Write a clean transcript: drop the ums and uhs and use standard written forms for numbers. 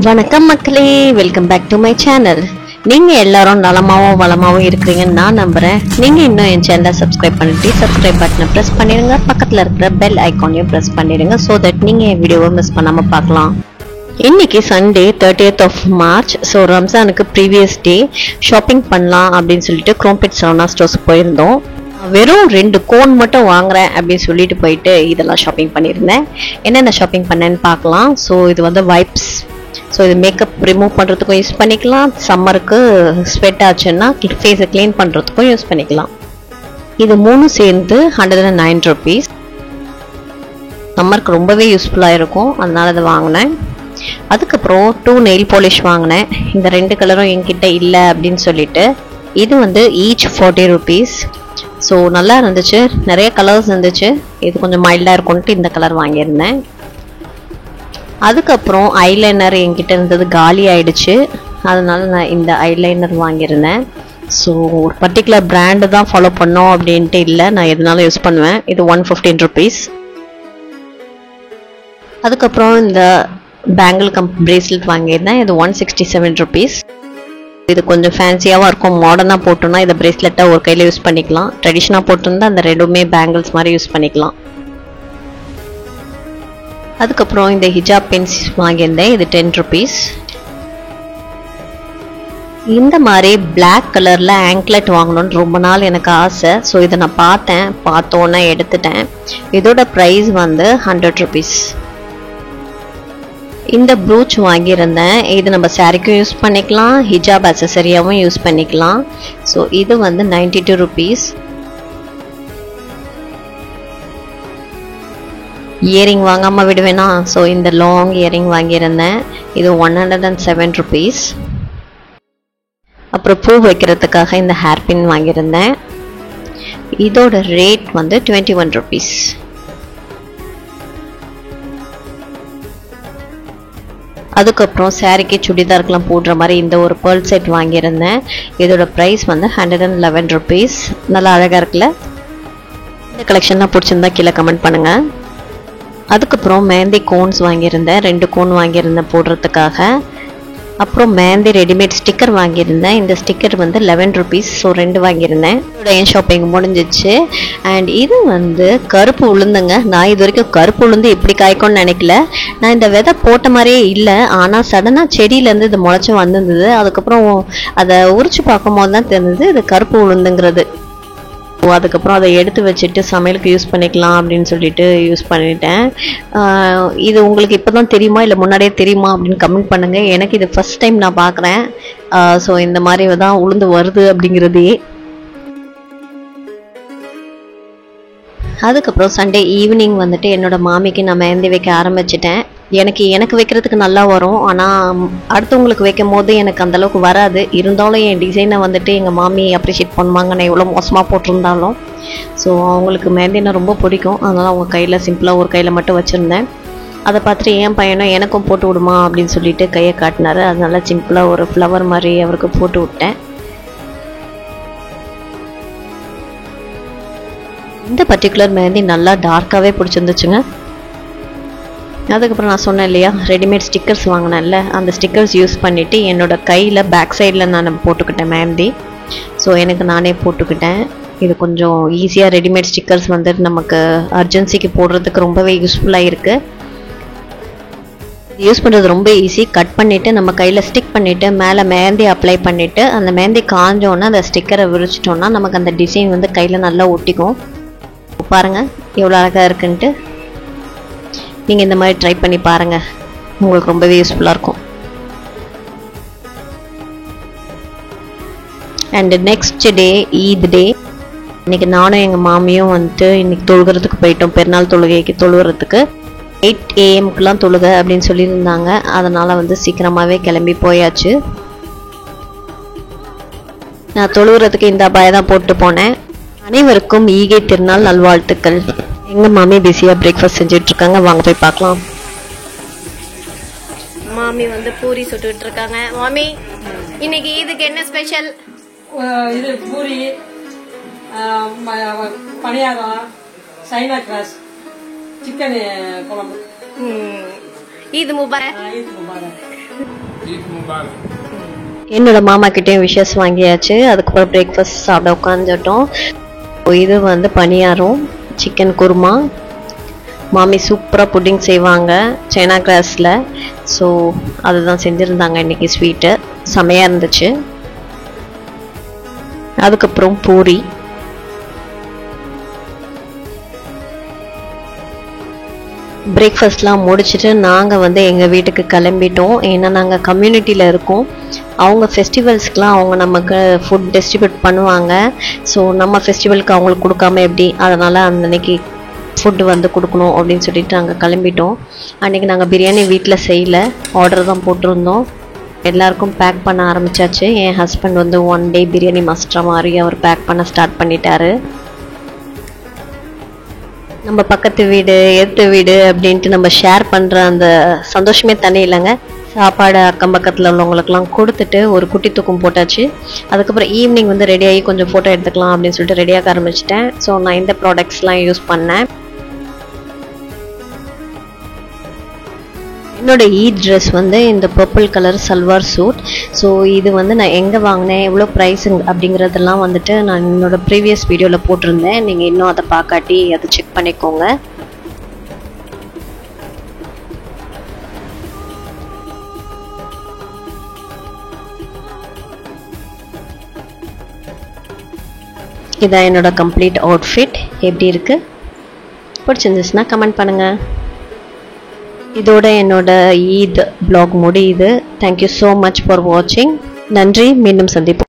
வணக்கம் மக்களே, welcome back to my channel. நீங்கள் எல்லாரும் நலமாகவும் வளமாகவும் இருக்கிறீங்கன்னு நான் நம்புகிறேன். நீங்கள் இன்னும் என் சேனலை சப்ஸ்கிரைப் பண்ணிட்டு சப்ஸ்கிரைப் பட்டனை ப்ரெஸ் பண்ணிடுங்க. பக்கத்தில் இருக்கிற பெல் ஐக்கானையும் ப்ரெஸ் பண்ணிடுங்க. ஸோ தட் நீங்கள் என் வீடியோவை மிஸ் பண்ணாமல் பார்க்கலாம். இன்னைக்கு Sunday 30th of March. So ரம்ஜானுக்கு ப்ரீவியஸ் டே ஷாப்பிங் பண்ணலாம் அப்படின்னு சொல்லிட்டு குரோம்பேட் சரவணா ஸ்டோர்ஸ் போயிருந்தோம். வெறும் 2 கோன் மட்டும் வாங்குறேன் அப்படின்னு சொல்லிட்டு போயிட்டு இதெல்லாம் ஷாப்பிங் பண்ணியிருந்தேன். என்னென்ன ஷாப்பிங் பண்ணேன்னு பார்க்கலாம். ஸோ இது வந்து வைப்ஸ். ஸோ இது மேக்கப் ரிமூவ் பண்ணுறதுக்கும் யூஸ் பண்ணிக்கலாம். சம்மருக்கு ஸ்வெட் ஆச்சுன்னா ஃபேஸை க்ளீன் பண்ணுறதுக்கும் யூஸ் பண்ணிக்கலாம். இது 3 சேர்ந்து 109 rupees. சம்மருக்கு ரொம்பவே யூஸ்ஃபுல்லாக இருக்கும், அதனால அதை வாங்கினேன். அதுக்கப்புறம் 2 நெயில் பாலிஷ் வாங்கினேன். இந்த 2 கலரும் என்கிட்ட இல்லை அப்படின்னு சொல்லிட்டு இது வந்து ஈச் 40 rupees. ஸோ நல்லா இருந்துச்சு, நிறைய கலர்ஸ் இருந்துச்சு. இது கொஞ்சம் மைல்டாக இருக்கும்ட்டு இந்த கலர் வாங்கியிருந்தேன். அதுக்கப்புறம் ஐலைனர் என்கிட்ட இருந்தது காலி ஆயிடுச்சு, அதனால நான் இந்த ஐலைனர் வாங்கியிருந்தேன். ஸோ ஒரு பர்டிகுலர் பிராண்டு தான் ஃபாலோ பண்ணோம் அப்படின்ட்டு இல்லை, நான் எதுனாலும் யூஸ் பண்ணுவேன். இது 115 rupees. அதுக்கப்புறம் இந்த பேங்கிள் பிரேஸ்லெட் வாங்கியிருந்தேன். இது 167 rupees. இது கொஞ்சம் ஃபேன்சியாகவும் இருக்கும். மாடர்னாக போட்டோம்னா இதை பிரேஸ்லெட்டாக ஒரு கையில் யூஸ் பண்ணிக்கலாம். ட்ரெடிஷ்னலாக போட்டிருந்தா அந்த ரெண்டுமே பேங்கிள்ஸ் மாதிரி யூஸ் பண்ணிக்கலாம். அதுக்கப்புறம் இந்த ஹிஜாப் பென்ஸ் வாங்கியிருந்தேன். இது 10 rupees. இந்த மாதிரி பிளாக் கலரில் ஆங்க்லெட் வாங்கணும்னு ரொம்ப நாள் எனக்கு ஆசை. ஸோ இதை நான் பார்த்தோன்னே எடுத்துட்டேன். இதோட ப்ரைஸ் வந்து 100 rupees. இந்த ப்ரூச் வாங்கியிருந்தேன். இது நம்ம சாரிக்கும் யூஸ் பண்ணிக்கலாம், ஹிஜாப் அக்சசரியாகவும் யூஸ் பண்ணிக்கலாம். ஸோ இது வந்து 92 rupees. இயரிங் வாங்காமல் விடுவேனா, ஸோ இந்த லாங் இயரிங் வாங்கியிருந்தேன். இது 107 rupees. அப்புறம் பூ வைக்கிறதுக்காக இந்த ஹேர் பின் வாங்கியிருந்தேன். இதோட ரேட் வந்து 21 rupees. அதுக்கப்புறம் சாரிக்கு சுடிதாருக்கெலாம் போடுற மாதிரி இந்த ஒரு பேர்ல் செட் வாங்கியிருந்தேன். இதோட ப்ரைஸ் வந்து 111 rupees. நல்லா அழகாக இருக்குல்ல. இந்த கலெக்ஷன்லாம் பிடிச்சிருந்தா கீழே கமெண்ட் பண்ணுங்கள். அதுக்கப்புறம் மேந்தி கோன்ஸ் வாங்கியிருந்தேன். 2 கோன் வாங்கியிருந்தேன் போடுறதுக்காக. அப்புறம் மேந்தி ரெடிமேட் ஸ்டிக்கர் வாங்கியிருந்தேன். இந்த ஸ்டிக்கர் வந்து 11 rupees. ஸோ 2 வாங்கியிருந்தேன். இதோட என் ஷாப்பிங் முடிஞ்சிச்சு. அண்ட் இது வந்து கருப்பு உளுந்துங்க. நான் இது வரைக்கும் கருப்பு உளுந்து எப்படி காய்க்கும்னு நினைக்கல. நான் இந்த விதை போட்ட மாதிரியே இல்லை, ஆனால் சடனாக செடியிலேருந்து இது முளைச்சி வந்திருந்தது. அதுக்கப்புறம் அதை உரிச்சு பார்க்கும்போது தான் தெரிஞ்சது இது கருப்பு உளுந்துங்கிறது. அதுக்கப்புறம் அதை எடுத்து வச்சுட்டு சமையலுக்கு யூஸ் பண்ணிக்கலாம் அப்படின்னு சொல்லிட்டு யூஸ் பண்ணிட்டேன். இது உங்களுக்கு இப்போ தான் தெரியுமா இல்லை முன்னாடியே தெரியுமா அப்படின்னு கமெண்ட் பண்ணுங்கள். எனக்கு இது ஃபஸ்ட் டைம் நான் பார்க்குறேன். ஸோ இந்த மாதிரி தான் உளுந்து வருது அப்படிங்கிறதே. அதுக்கப்புறம் சண்டே ஈவினிங் வந்துட்டு என்னோடய மாமிக்கு நான் மெஹந்தி வைக்க ஆரம்பிச்சிட்டேன். எனக்கு வைக்கிறதுக்கு நல்லா வரும், ஆனால் அடுத்தவங்களுக்கு வைக்கும் போது எனக்கு அந்தளவுக்கு வராது. இருந்தாலும் என் டிசைனை வந்துட்டு எங்கள் மாமி அப்ரிஷியேட் பண்ணுவாங்க, நான் எவ்வளோ மோசமாக போட்டிருந்தாலும். ஸோ அவங்களுக்கு மெஹந்தினா ரொம்ப பிடிக்கும், அதனால் அவங்க கையில் சிம்பிளாக ஒரு கையில் மட்டும் வச்சுருந்தேன். அதை பார்த்துட்டு என் பையனும் எனக்கும் போட்டு விடுமா அப்படின்னு சொல்லிட்டு கையை காட்டினார். அதனால சிம்பிளாக ஒரு ஃப்ளவர் மாதிரி அவருக்கு போட்டு விட்டேன். இந்த பர்டிகுலர் மெஹந்தி நல்லா டார்க்காகவே பிடிச்சிருந்துச்சுங்க. அதுக்கப்புறம் நான் சொன்னேன் இல்லையா, ரெடிமேட் ஸ்டிக்கர்ஸ் வாங்கினேன்ல, அந்த ஸ்டிக்கர்ஸ் யூஸ் பண்ணிவிட்டு என்னோடய கையில் பேக் சைடில் நான் போட்டுக்கிட்டேன் மெஹந்தி. ஸோ எனக்கு நானே போட்டுக்கிட்டேன். இது கொஞ்சம் ஈஸியாக ரெடிமேட் ஸ்டிக்கர்ஸ் வந்து நமக்கு அர்ஜென்சிக்கு போடுறதுக்கு ரொம்பவே யூஸ்ஃபுல்லாக இருக்குது. யூஸ் பண்ணுறது ரொம்ப ஈஸி. கட் பண்ணிவிட்டு நம்ம கையில் ஸ்டிக் பண்ணிவிட்டு மேலே மெஹந்தி அப்ளை பண்ணிவிட்டு அந்த மெஹந்தி காஞ்சோன்னா அந்த ஸ்டிக்கரை விரிச்சிட்டோன்னா நமக்கு அந்த டிசைன் வந்து கையில் நல்லா ஒட்டிக்கும். பாருங்கள் எவ்வளோ அழகாக இருக்குன்ட்டு. நீங்கள் இந்த மாதிரி ட்ரை பண்ணி பாருங்கள், உங்களுக்கு ரொம்பவே யூஸ்ஃபுல்லாக இருக்கும். அண்டு நெக்ஸ்ட் டே ஈத் டே. இன்றைக்கி நானும் எங்கள் மாமியும் வந்துட்டு இன்றைக்கி தொழுகிறதுக்கு போயிட்டோம். பெருநாள் தொழுகைக்கு தொழுகிறதுக்கு 8 AM தொழுகை அப்படின்னு சொல்லியிருந்தாங்க. அதனால் வந்து சீக்கிரமாகவே கிளம்பி போயாச்சு. நான் தொழுகிறதுக்கு இந்த அபாயம் தான் போட்டு போனேன். அனைவருக்கும் ஈகை திருநாள் நல்வாழ்த்துக்கள். எங்கள் மாமி பிஸியாக பிரேக்ஃபாஸ்ட் செஞ்சிட்ருக்காங்க, வாங்க போய் பார்க்கலாம். மாமி வந்து பூரி சுட்டுக்கிட்டு இருக்காங்க. மாமி இன்னைக்கு இதுக்கு என்ன ஸ்பெஷல்? இது பூரி, பணியாரம், சைனா கிராஸ், சிக்கன் குழம்பு. ஈத் முபாரக். ஈத் முபாரக். என்னோட மாமா கிட்டேயும் விஷஸ் வாங்கியாச்சு. அதுக்கப்புறம் பிரேக்ஃபாஸ்ட் சாப்பிட உட்காந்துட்டோம். இது வந்து பணியாரம், சிக்கன் குருமா. மாமி சூப்பராக புட்டிங் செய்வாங்க சைனா கிராஸில். ஸோ அதுதான் செஞ்சுருந்தாங்க இன்றைக்கி. ஸ்வீட்டு செமையாக இருந்துச்சு. அதுக்கப்புறம் பூரி. பிரேக்ஃபாஸ்ட்லாம் முடிச்சுட்டு நாங்கள் வந்து எங்கள் வீட்டுக்கு கிளம்பிட்டோம். ஏன்னா நாங்கள் கம்யூனிட்டியில் இருக்கோம். அவங்க ஃபெஸ்டிவல்ஸ்க்கெலாம் அவங்க நமக்கு ஃபுட் டிஸ்ட்ரிபியூட் பண்ணுவாங்க. ஸோ நம்ம ஃபெஸ்டிவலுக்கு அவங்களுக்கு கொடுக்காம எப்படி, அதனால் அன்றைக்கி ஃபுட்டு வந்து கொடுக்கணும் அப்படின்னு சொல்லிட்டு நாங்கள் கிளம்பிட்டோம். அன்றைக்கி நாங்கள் பிரியாணி வீட்டில் செய்யலை, ஆர்டர் தான் போட்டிருந்தோம். எல்லாருக்கும் பேக் பண்ண ஆரம்பித்தாச்சு. என் ஹஸ்பண்ட் வந்து 1 டே பிரியாணி மாஸ்டர் மாதிரி அவர் பேக் பண்ண ஸ்டார்ட் பண்ணிட்டாரு. நம்ம பக்கத்து வீடு எதிர்த்த வீடு அப்படின்ட்டு நம்ம ஷேர் பண்ணுற அந்த சந்தோஷமே தனி இல்லைங்க. சாப்பாடு அக்கம் பக்கத்தில் உள்ளவங்களுக்குலாம் கொடுத்துட்டு ஒரு குட்டி தூக்கம் போட்டாச்சு. அதுக்கப்புறம் ஈவினிங் வந்து ரெடியாகி கொஞ்சம் ஃபோட்டோ எடுத்துக்கலாம் அப்படின்னு சொல்லிட்டு ரெடியாக ஆரம்பிச்சிட்டேன். ஸோ நான் இந்த ப்ராடக்ட்ஸ்லாம் யூஸ் பண்ணேன். என்னோட ட்ரெஸ் வந்து இந்த purple colour salwar suit. So இது வந்து நான் எங்கே வாங்கினேன், எவ்வளோ ப்ரைஸுங்க அப்படிங்கிறதெல்லாம் வந்துட்டு நான் என்னோட ப்ரீவியஸ் வீடியோவில் போட்டிருந்தேன். நீங்கள் இன்னும் அதை பார்க்காட்டி அதை செக் பண்ணிக்கோங்க. இதான் என்னோட கம்ப்ளீட் அவுட்ஃபிட். எப்படி இருக்குது, பிடிச்சிருந்துச்சுன்னா கமெண்ட் பண்ணுங்கள். இதோட என்னோட ஈத் vlog முடியுது. தேங்க்யூ ஸோ மச் ஃபார் வாட்சிங். நன்றி. மீண்டும் சந்திப்போம்.